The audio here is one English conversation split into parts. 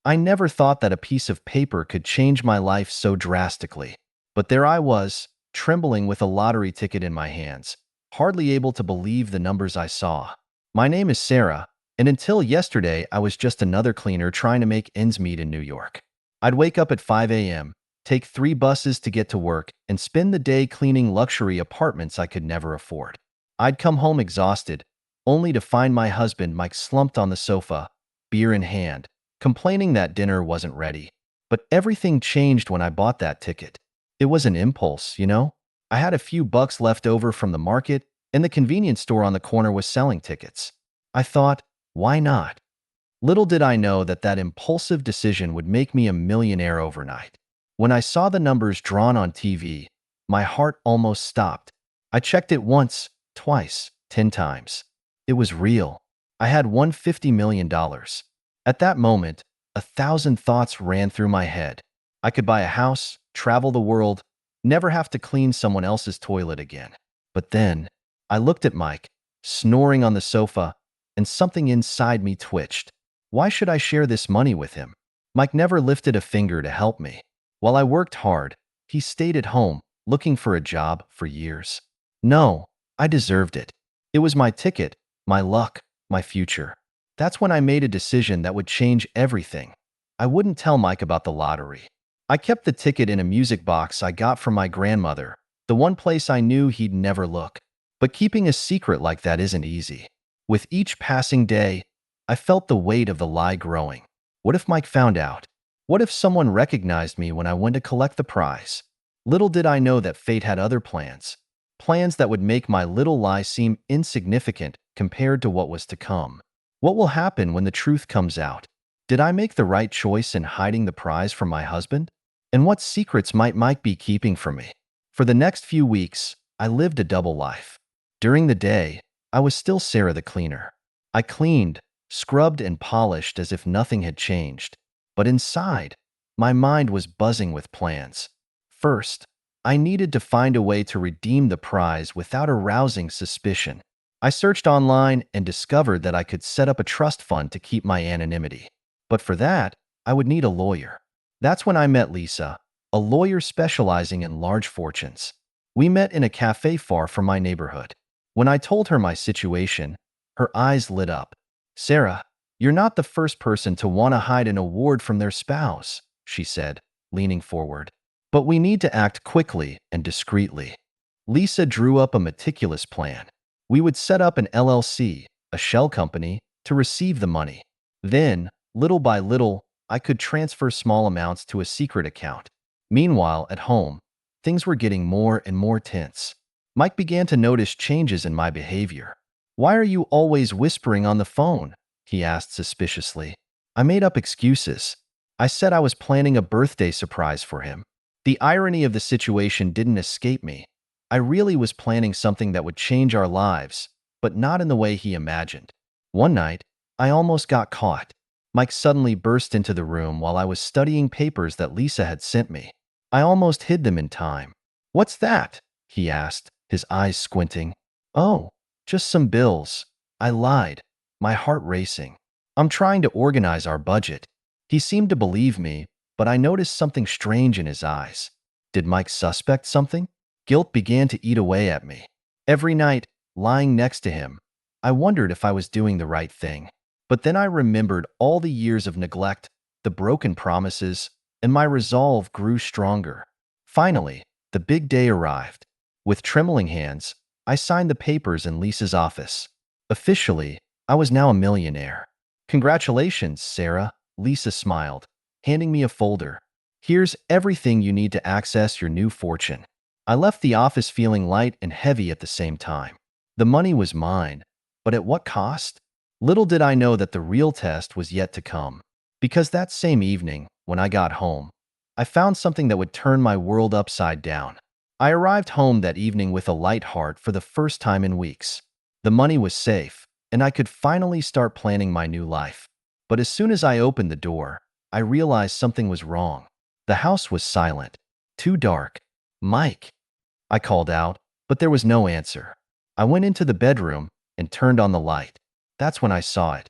I never thought that a piece of paper could change my life so drastically. But there I was, trembling with a lottery ticket in my hands, hardly able to believe the numbers I saw. My name is Sarah, and until yesterday I was just another cleaner trying to make ends meet in New York. I'd wake up at 5 a.m., take 3 buses to get to work, and spend the day cleaning luxury apartments I could never afford. I'd come home exhausted, only to find my husband Mike slumped on the sofa, beer in hand, complaining that dinner wasn't ready. But everything changed when I bought that ticket. It was an impulse, you know? I had a few bucks left over from the market, and the convenience store on the corner was selling tickets. I thought, why not? Little did I know that that impulsive decision would make me a millionaire overnight. When I saw the numbers drawn on TV, my heart almost stopped. I checked it once, twice, 10 times. It was real. I had won $50 million. At that moment, 1,000 thoughts ran through my head. I could buy a house, travel the world, never have to clean someone else's toilet again. But then, I looked at Mike, snoring on the sofa, and something inside me twitched. Why should I share this money with him? Mike never lifted a finger to help me. While I worked hard, he stayed at home, looking for a job for years. No, I deserved it. It was my ticket, my luck, my future. That's when I made a decision that would change everything. I wouldn't tell Mike about the lottery. I kept the ticket in a music box I got from my grandmother, the one place I knew he'd never look. But keeping a secret like that isn't easy. With each passing day, I felt the weight of the lie growing. What if Mike found out? What if someone recognized me when I went to collect the prize? Little did I know that fate had other plans. Plans that would make my little lie seem insignificant compared to what was to come. What will happen when the truth comes out? Did I make the right choice in hiding the prize from my husband? And what secrets might Mike be keeping from me? For the next few weeks, I lived a double life. During the day, I was still Sarah the cleaner. I cleaned, scrubbed, and polished as if nothing had changed. But inside, my mind was buzzing with plans. First, I needed to find a way to redeem the prize without arousing suspicion. I searched online and discovered that I could set up a trust fund to keep my anonymity. But for that, I would need a lawyer. That's when I met Lisa, a lawyer specializing in large fortunes. We met in a cafe far from my neighborhood. When I told her my situation, her eyes lit up. Sarah, you're not the first person to want to hide an award from their spouse, she said, leaning forward. But we need to act quickly and discreetly. Lisa drew up a meticulous plan. We would set up an LLC, a shell company, to receive the money. Then, little by little, I could transfer small amounts to a secret account. Meanwhile, at home, things were getting more and more tense. Mike began to notice changes in my behavior. Why are you always whispering on the phone? He asked suspiciously. I made up excuses. I said I was planning a birthday surprise for him. The irony of the situation didn't escape me. I really was planning something that would change our lives, but not in the way he imagined. One night, I almost got caught. Mike suddenly burst into the room while I was studying papers that Lisa had sent me. I almost hid them in time. What's that? He asked, his eyes squinting. Oh, just some bills. I lied, my heart racing. I'm trying to organize our budget. He seemed to believe me, but I noticed something strange in his eyes. Did Mike suspect something? Guilt began to eat away at me. Every night, lying next to him, I wondered if I was doing the right thing. But then I remembered all the years of neglect, the broken promises, and my resolve grew stronger. Finally, the big day arrived. With trembling hands, I signed the papers in Lisa's office. Officially, I was now a millionaire. Congratulations, Sarah, Lisa smiled, handing me a folder. Here's everything you need to access your new fortune. I left the office feeling light and heavy at the same time. The money was mine, but at what cost? Little did I know that the real test was yet to come. Because that same evening, when I got home, I found something that would turn my world upside down. I arrived home that evening with a light heart for the first time in weeks. The money was safe, and I could finally start planning my new life. But as soon as I opened the door, I realized something was wrong. The house was silent, too dark. Mike, I called out, but there was no answer. I went into the bedroom and turned on the light. That's when I saw it.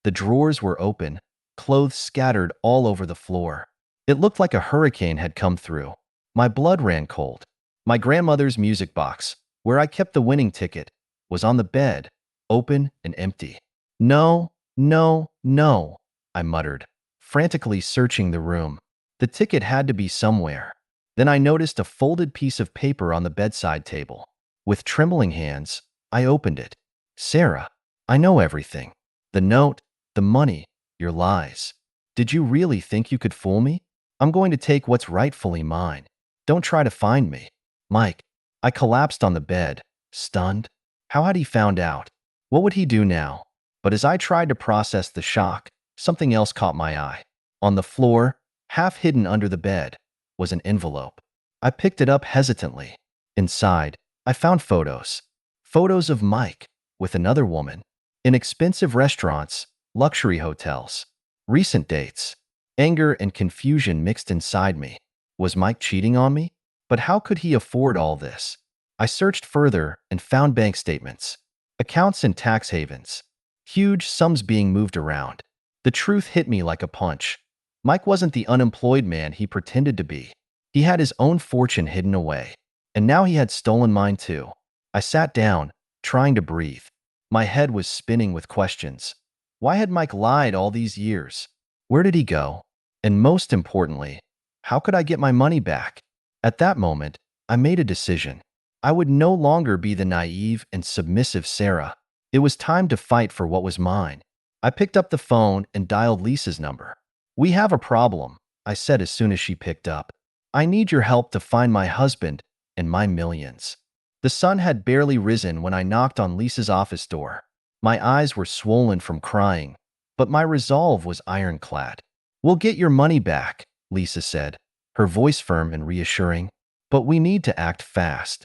The drawers were open, clothes scattered all over the floor. It looked like a hurricane had come through. My blood ran cold. My grandmother's music box, where I kept the winning ticket, was on the bed, open and empty. No, no, no, I muttered, frantically searching the room. The ticket had to be somewhere. Then I noticed a folded piece of paper on the bedside table. With trembling hands, I opened it. Sarah, I know everything. The note, the money, your lies. Did you really think you could fool me? I'm going to take what's rightfully mine. Don't try to find me. Mike, I collapsed on the bed, stunned. How had he found out? What would he do now? But as I tried to process the shock, something else caught my eye. On the floor, half hidden under the bed, was an envelope. I picked it up hesitantly. Inside, I found photos. Photos of Mike with another woman, in expensive restaurants, luxury hotels. Recent dates. Anger and confusion mixed inside me. Was Mike cheating on me? But how could he afford all this? I searched further and found bank statements, accounts in tax havens, huge sums being moved around. The truth hit me like a punch. Mike wasn't the unemployed man he pretended to be. He had his own fortune hidden away. And now he had stolen mine too. I sat down, trying to breathe. My head was spinning with questions. Why had Mike lied all these years? Where did he go? And most importantly, how could I get my money back? At that moment, I made a decision. I would no longer be the naive and submissive Sarah. It was time to fight for what was mine. I picked up the phone and dialed Lisa's number. We have a problem, I said as soon as she picked up. I need your help to find my husband and my millions. The sun had barely risen when I knocked on Lisa's office door. My eyes were swollen from crying, but my resolve was ironclad. We'll get your money back, Lisa said, her voice firm and reassuring. But we need to act fast.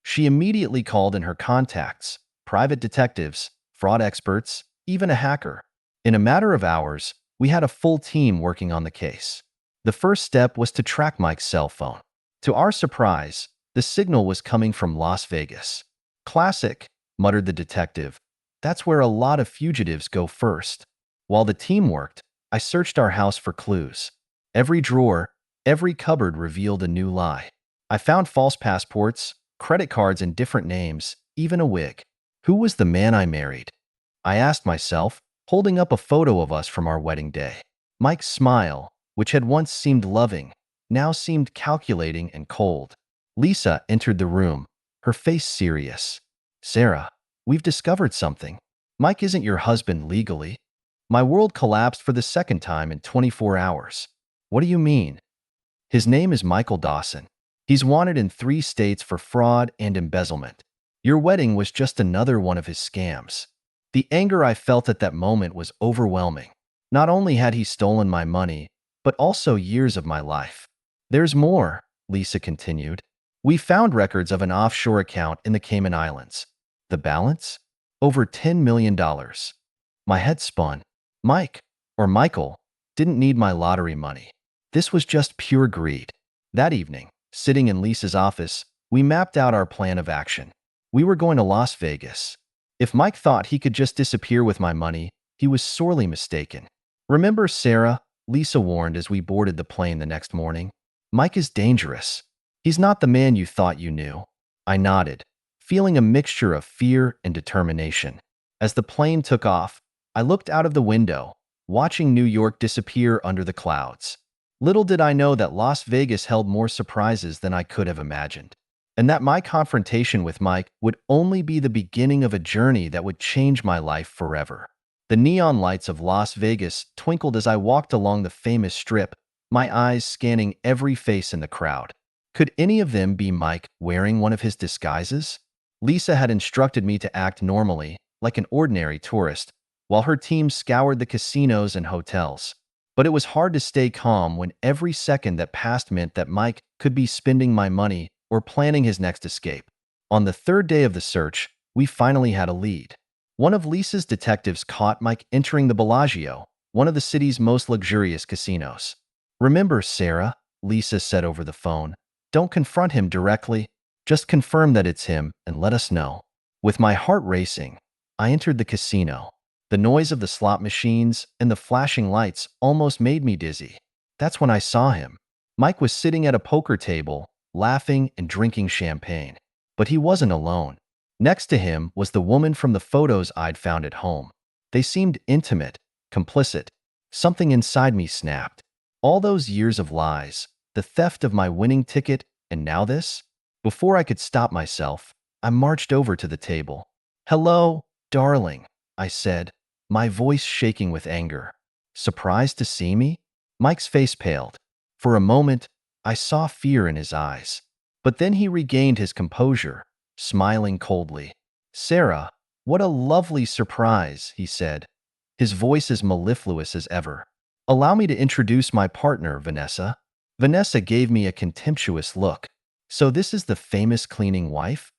She immediately called in her contacts, private detectives, fraud experts, even a hacker. In a matter of hours, we had a full team working on the case. The first step was to track Mike's cell phone. To our surprise, the signal was coming from Las Vegas. Classic, muttered the detective. That's where a lot of fugitives go first. While the team worked, I searched our house for clues. Every drawer, every cupboard revealed a new lie. I found false passports, credit cards in different names, even a wig. Who was the man I married? I asked myself, holding up a photo of us from our wedding day. Mike's smile, which had once seemed loving, now seemed calculating and cold. Lisa entered the room, her face serious. Sarah, we've discovered something. Mike isn't your husband legally. My world collapsed for the second time in 24 hours. What do you mean? His name is Michael Dawson. He's wanted in 3 states for fraud and embezzlement. Your wedding was just another one of his scams. The anger I felt at that moment was overwhelming. Not only had he stolen my money, but also years of my life. There's more, Lisa continued. We found records of an offshore account in the Cayman Islands. The balance? Over $10 million. My head spun. Mike, or Michael, didn't need my lottery money. This was just pure greed. That evening, sitting in Lisa's office, we mapped out our plan of action. We were going to Las Vegas. If Mike thought he could just disappear with my money, he was sorely mistaken. Remember, Sarah, Lisa warned as we boarded the plane the next morning. Mike is dangerous. He's not the man you thought you knew. I nodded, feeling a mixture of fear and determination. As the plane took off, I looked out of the window, watching New York disappear under the clouds. Little did I know that Las Vegas held more surprises than I could have imagined, and that my confrontation with Mike would only be the beginning of a journey that would change my life forever. The neon lights of Las Vegas twinkled as I walked along the famous strip, my eyes scanning every face in the crowd. Could any of them be Mike wearing one of his disguises? Lisa had instructed me to act normally, like an ordinary tourist, while her team scoured the casinos and hotels. But it was hard to stay calm when every second that passed meant that Mike could be spending my money or planning his next escape. On the 3rd day of the search, we finally had a lead. One of Lisa's detectives caught Mike entering the Bellagio, one of the city's most luxurious casinos. Remember, Sarah, Lisa said over the phone, don't confront him directly. Just confirm that it's him and let us know. With my heart racing, I entered the casino. The noise of the slot machines and the flashing lights almost made me dizzy. That's when I saw him. Mike was sitting at a poker table, laughing and drinking champagne. But he wasn't alone. Next to him was the woman from the photos I'd found at home. They seemed intimate, complicit. Something inside me snapped. All those years of lies, the theft of my winning ticket, and now this? Before I could stop myself, I marched over to the table. "Hello, darling," I said, my voice shaking with anger. "Surprised to see me?" Mike's face paled. For a moment, I saw fear in his eyes. But then he regained his composure, smiling coldly. "Sarah, what a lovely surprise," he said, his voice as mellifluous as ever. "Allow me to introduce my partner, Vanessa." Vanessa gave me a contemptuous look. "So this is the famous cleaning wife?"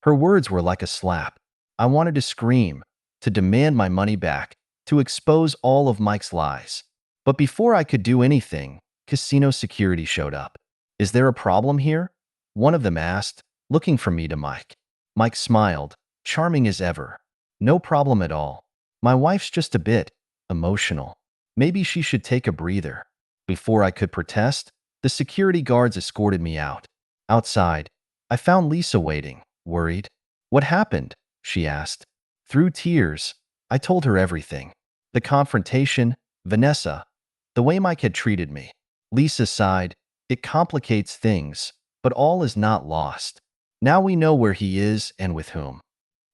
Her words were like a slap. I wanted to scream, to demand my money back, to expose all of Mike's lies. But before I could do anything, casino security showed up. "Is there a problem here?" one of them asked, looking from me to Mike. Mike smiled, charming as ever. "No problem at all. My wife's just a bit emotional. Maybe she should take a breather." Before I could protest, the security guards escorted me out. Outside, I found Lisa waiting, worried. "What happened?" she asked. Through tears, I told her everything. The confrontation, Vanessa, the way Mike had treated me. Lisa sighed. "It complicates things, but all is not lost. Now we know where he is and with whom."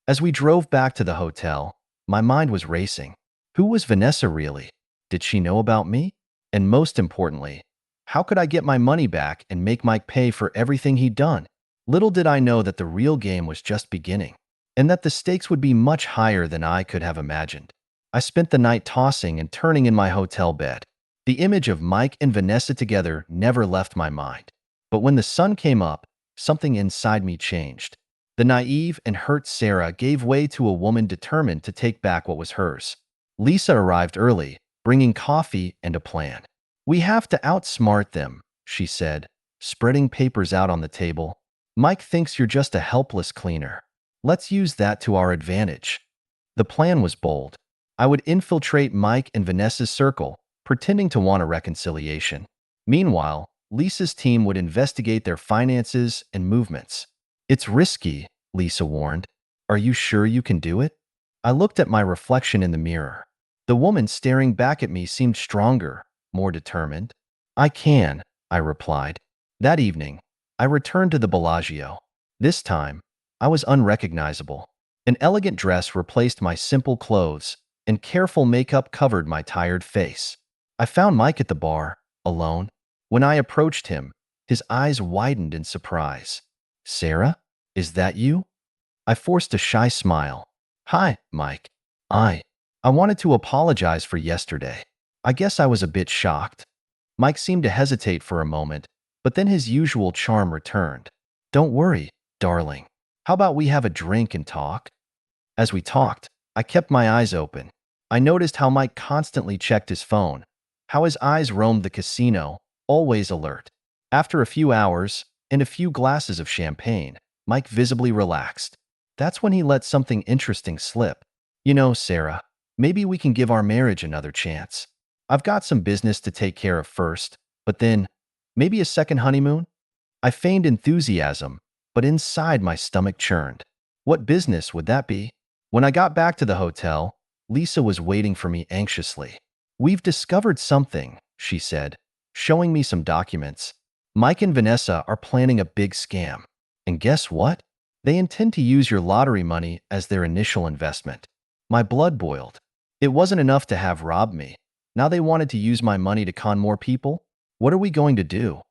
As we drove back to the hotel, my mind was racing. Who was Vanessa really? Did she know about me? And most importantly, how could I get my money back and make Mike pay for everything he'd done? Little did I know that the real game was just beginning, and that the stakes would be much higher than I could have imagined. I spent the night tossing and turning in my hotel bed. The image of Mike and Vanessa together never left my mind. But when the sun came up, something inside me changed. The naive and hurt Sarah gave way to a woman determined to take back what was hers. Lisa arrived early, bringing coffee and a plan. "We have to outsmart them," she said, spreading papers out on the table. "Mike thinks you're just a helpless cleaner. Let's use that to our advantage." The plan was bold. I would infiltrate Mike and Vanessa's circle, pretending to want a reconciliation. Meanwhile, Lisa's team would investigate their finances and movements. "It's risky," Lisa warned. "Are you sure you can do it?" I looked at my reflection in the mirror. The woman staring back at me seemed stronger, more determined. "I can," I replied. That evening, I returned to the Bellagio. This time, I was unrecognizable. An elegant dress replaced my simple clothes, and careful makeup covered my tired face. I found Mike at the bar, alone. When I approached him, his eyes widened in surprise. "Sarah, is that you?" I forced a shy smile. "Hi, Mike. I wanted to apologize for yesterday. I guess I was a bit shocked." Mike seemed to hesitate for a moment, but then his usual charm returned. "Don't worry, darling. How about we have a drink and talk?" As we talked, I kept my eyes open. I noticed how Mike constantly checked his phone, how his eyes roamed the casino, always alert. After a few hours and a few glasses of champagne, Mike visibly relaxed. That's when he let something interesting slip. "You know, Sarah, maybe we can give our marriage another chance. I've got some business to take care of first, but then, maybe a second honeymoon?" I feigned enthusiasm, but inside my stomach churned. What business would that be? When I got back to the hotel, Lisa was waiting for me anxiously. "We've discovered something," she said, showing me some documents. "Mike and Vanessa are planning a big scam. And guess what? They intend to use your lottery money as their initial investment." My blood boiled. It wasn't enough to have robbed me. Now they wanted to use my money to con more people? "What are we going to do?"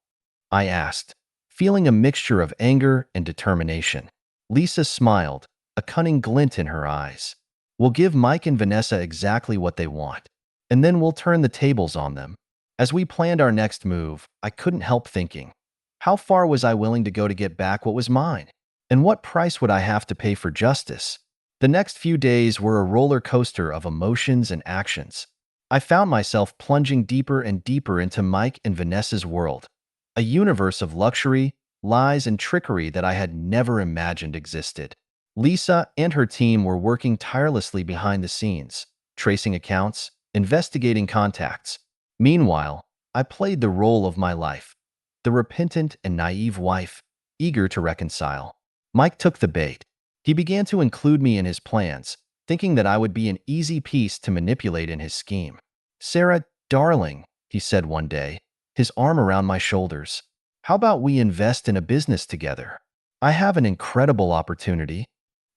I asked, feeling a mixture of anger and determination. Lisa smiled, a cunning glint in her eyes. "We'll give Mike and Vanessa exactly what they want, and then we'll turn the tables on them." As we planned our next move, I couldn't help thinking, how far was I willing to go to get back what was mine? And what price would I have to pay for justice? The next few days were a roller coaster of emotions and actions. I found myself plunging deeper and deeper into Mike and Vanessa's world, a universe of luxury, lies, and trickery that I had never imagined existed. Lisa and her team were working tirelessly behind the scenes, tracing accounts, investigating contacts. Meanwhile, I played the role of my life, the repentant and naive wife, eager to reconcile. Mike took the bait. He began to include me in his plans, thinking that I would be an easy piece to manipulate in his scheme. "Sarah, darling," he said one day, his arm around my shoulders, "how about we invest in a business together? I have an incredible opportunity."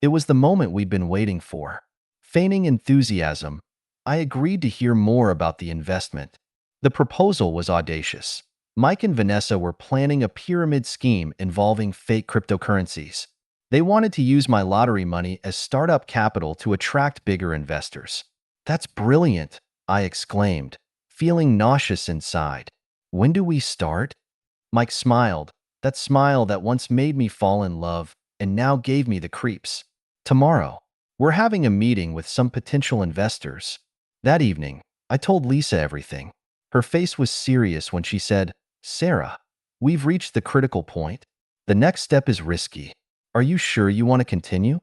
It was the moment we'd been waiting for. Feigning enthusiasm, I agreed to hear more about the investment. The proposal was audacious. Mike and Vanessa were planning a pyramid scheme involving fake cryptocurrencies. They wanted to use my lottery money as startup capital to attract bigger investors. "That's brilliant," I exclaimed, feeling nauseous inside. "When do we start?" Mike smiled, that smile that once made me fall in love and now gave me the creeps. "Tomorrow. We're having a meeting with some potential investors." That evening, I told Lisa everything. Her face was serious when she said, "Sarah, we've reached the critical point. The next step is risky. Are you sure you want to continue?"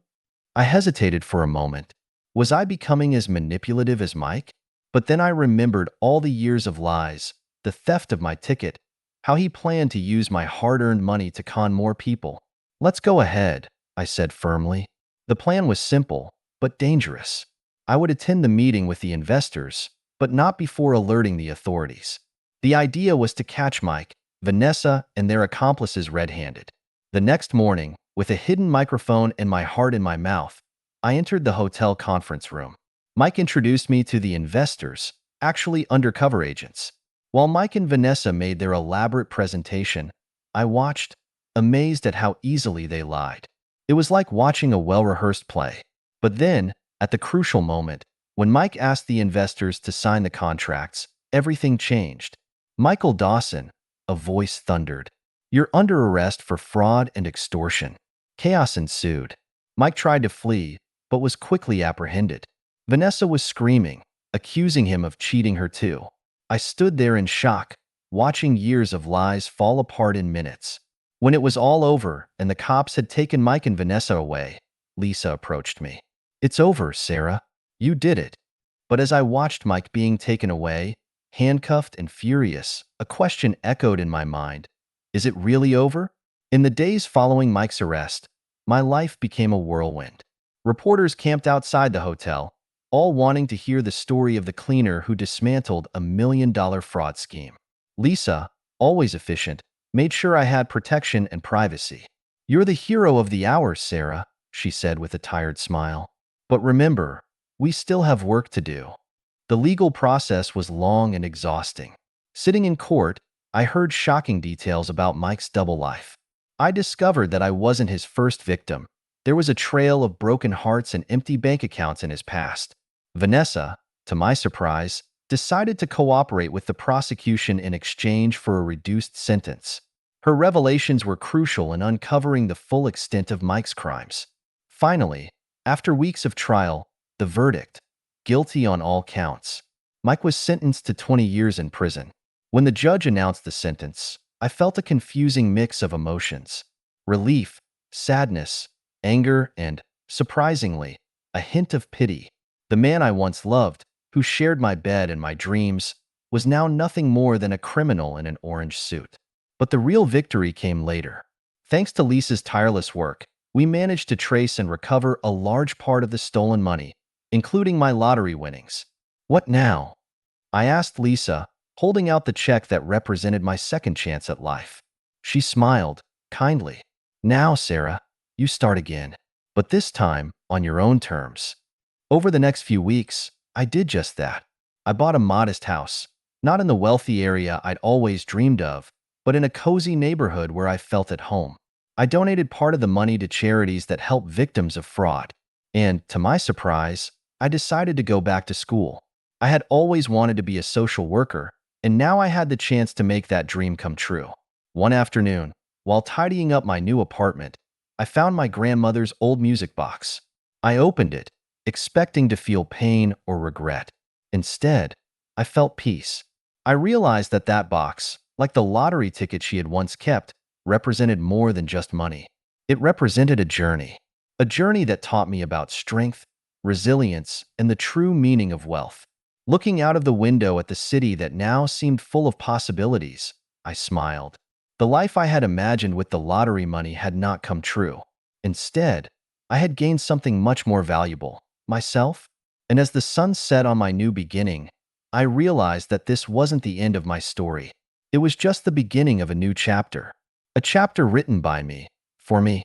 I hesitated for a moment. Was I becoming as manipulative as Mike? But then I remembered all the years of lies, the theft of my ticket, how he planned to use my hard-earned money to con more people. "Let's go ahead," I said firmly. The plan was simple, but dangerous. I would attend the meeting with the investors, but not before alerting the authorities. The idea was to catch Mike, Vanessa, and their accomplices red-handed. The next morning, with a hidden microphone and my heart in my mouth, I entered the hotel conference room. Mike introduced me to the investors, actually undercover agents. While Mike and Vanessa made their elaborate presentation, I watched, amazed at how easily they lied. It was like watching a well-rehearsed play. But then, at the crucial moment, when Mike asked the investors to sign the contracts, everything changed. "Michael Dawson," a voice thundered, "you're under arrest for fraud and extortion." Chaos ensued. Mike tried to flee, but was quickly apprehended. Vanessa was screaming, accusing him of cheating her too. I stood there in shock, watching years of lies fall apart in minutes. When it was all over and the cops had taken Mike and Vanessa away, Lisa approached me. "It's over, Sarah. You did it." But as I watched Mike being taken away, handcuffed and furious, a question echoed in my mind. Is it really over? In the days following Mike's arrest, my life became a whirlwind. Reporters camped outside the hotel, all wanting to hear the story of the cleaner who dismantled a $1 million fraud scheme. Lisa, always efficient, made sure I had protection and privacy. "You're the hero of the hour, Sarah," she said with a tired smile. "But remember, we still have work to do." The legal process was long and exhausting. Sitting in court, I heard shocking details about Mike's double life. I discovered that I wasn't his first victim. There was a trail of broken hearts and empty bank accounts in his past. Vanessa, to my surprise, decided to cooperate with the prosecution in exchange for a reduced sentence. Her revelations were crucial in uncovering the full extent of Mike's crimes. Finally, after weeks of trial, the verdict: guilty on all counts. Mike was sentenced to 20 years in prison. When the judge announced the sentence, I felt a confusing mix of emotions: relief, sadness, anger, and, surprisingly, a hint of pity. The man I once loved, who shared my bed and my dreams, was now nothing more than a criminal in an orange suit. But the real victory came later. Thanks to Lisa's tireless work, we managed to trace and recover a large part of the stolen money, including my lottery winnings. "What now?" I asked Lisa, holding out the check that represented my second chance at life. She smiled, kindly. "Now, Sarah, you start again, but this time on your own terms." Over the next few weeks, I did just that. I bought a modest house, not in the wealthy area I'd always dreamed of, but in a cozy neighborhood where I felt at home. I donated part of the money to charities that help victims of fraud. And, to my surprise, I decided to go back to school. I had always wanted to be a social worker, and now I had the chance to make that dream come true. One afternoon, while tidying up my new apartment, I found my grandmother's old music box. I opened it, expecting to feel pain or regret. Instead, I felt peace. I realized that that box, like the lottery ticket she had once kept, represented more than just money. It represented a journey that taught me about strength, resilience, and the true meaning of wealth. Looking out of the window at the city that now seemed full of possibilities, I smiled. The life I had imagined with the lottery money had not come true. Instead, I had gained something much more valuable, myself. And as the sun set on my new beginning, I realized that this wasn't the end of my story. It was just the beginning of a new chapter. A chapter written by me, for me.